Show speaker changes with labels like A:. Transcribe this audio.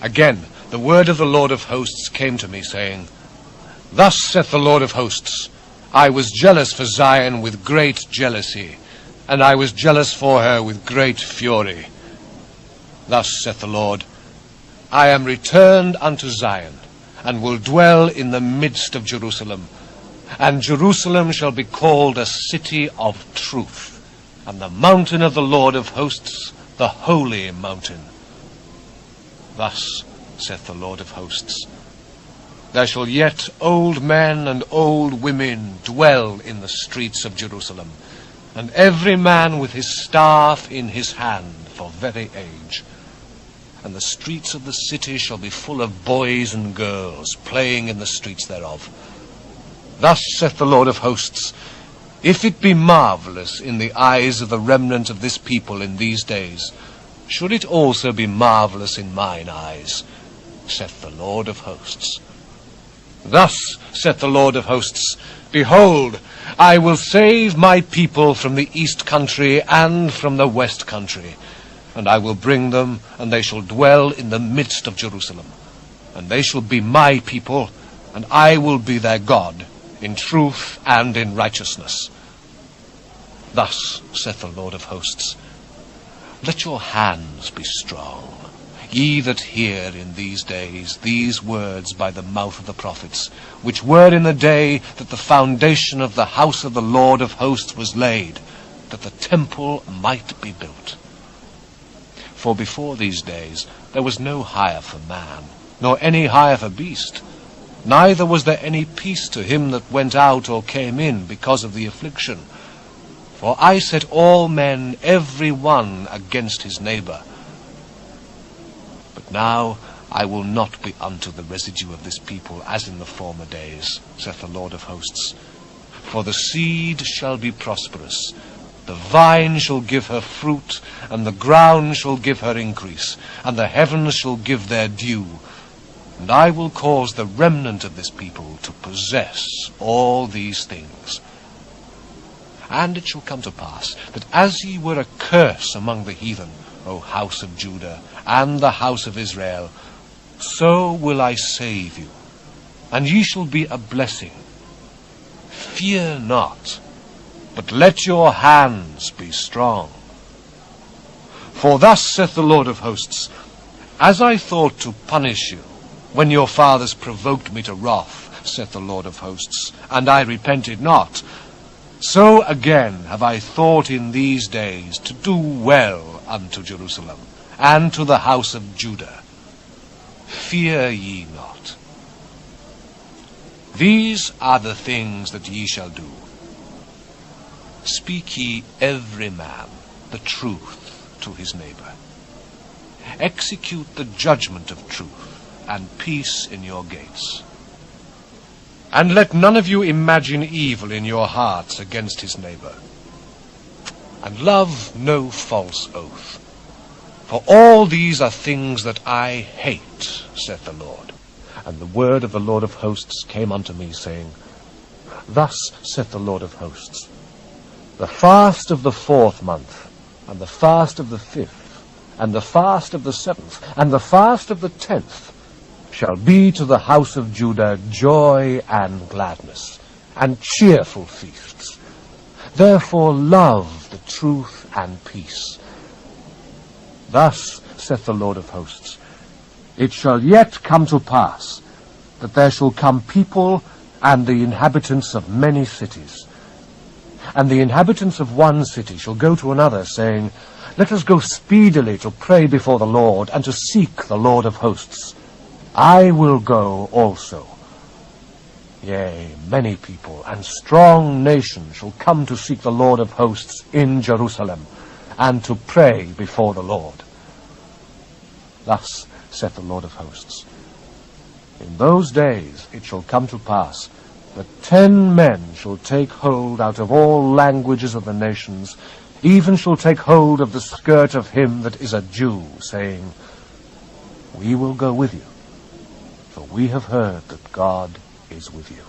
A: Again, the word of the Lord of hosts came to me, saying, Thus saith the Lord of hosts, I was jealous for Zion with great jealousy, and I was jealous for her with great fury. Thus saith the Lord, I am returned unto Zion, and will dwell in the midst of Jerusalem. And Jerusalem shall be called a city of truth, and the mountain of the Lord of hosts, the holy mountain. Thus saith the Lord of hosts, There shall yet old men and old women dwell in the streets of Jerusalem, and every man with his staff in his hand for very age. And the streets of the city shall be full of boys and girls playing in the streets thereof. Thus saith the Lord of hosts, If it be marvellous in the eyes of the remnant of this people in these days, should it also be marvellous in mine eyes, saith the Lord of hosts. Thus saith the Lord of hosts, Behold, I will save my people from the east country and from the west country, and I will bring them, and they shall dwell in the midst of Jerusalem. And they shall be my people, and I will be their God, in truth and in righteousness. Thus saith the Lord of hosts, Let your hands be strong, ye that hear in these days these words by the mouth of the prophets, which were in the day that the foundation of the house of the Lord of hosts was laid, that the temple might be built. For before these days there was no hire for man, nor any hire for beast, neither was there any peace to him that went out or came in because of the affliction. For I set all men every one against his neighbor. But now I will not be unto the residue of this people as in the former days, saith the Lord of hosts. For the seed shall be prosperous, the vine shall give her fruit, and the ground shall give her increase, and the heavens shall give their due. And I will cause the remnant of this people to possess all these things. And it shall come to pass, that as ye were a curse among the heathen, O house of Judah, and the house of Israel, so will I save you, and ye shall be a blessing. Fear not, but let your hands be strong. For thus saith the Lord of hosts, As I thought to punish you, when your fathers provoked me to wrath, saith the Lord of hosts, and I repented not, so again have I thought in these days to do well unto Jerusalem, and to the house of Judah. Fear ye not. These are the things that ye shall do. Speak ye every man the truth to his neighbor. Execute the judgment of truth, and peace in your gates. And let none of you imagine evil in your hearts against his neighbor. And love no false oath. For all these are things that I hate, saith the Lord. And the word of the Lord of hosts came unto me, saying, Thus saith the Lord of hosts, The fast of the 4th month, and the fast of the 5th, and the fast of the 7th, and the fast of the 10th, shall be to the house of Judah joy and gladness, and cheerful feasts. Therefore love the truth and peace. Thus saith the Lord of hosts, It shall yet come to pass, that there shall come people and the inhabitants of many cities. And the inhabitants of one city shall go to another, saying, Let us go speedily to pray before the Lord, and to seek the Lord of hosts. I will go also. Yea, many people and strong nations shall come to seek the Lord of hosts in Jerusalem, and to pray before the Lord. Thus saith the Lord of hosts, In those days it shall come to pass, that 10 men shall take hold out of all languages of the nations, even shall take hold of the skirt of him that is a Jew, saying, We will go with you, for we have heard that God is with you.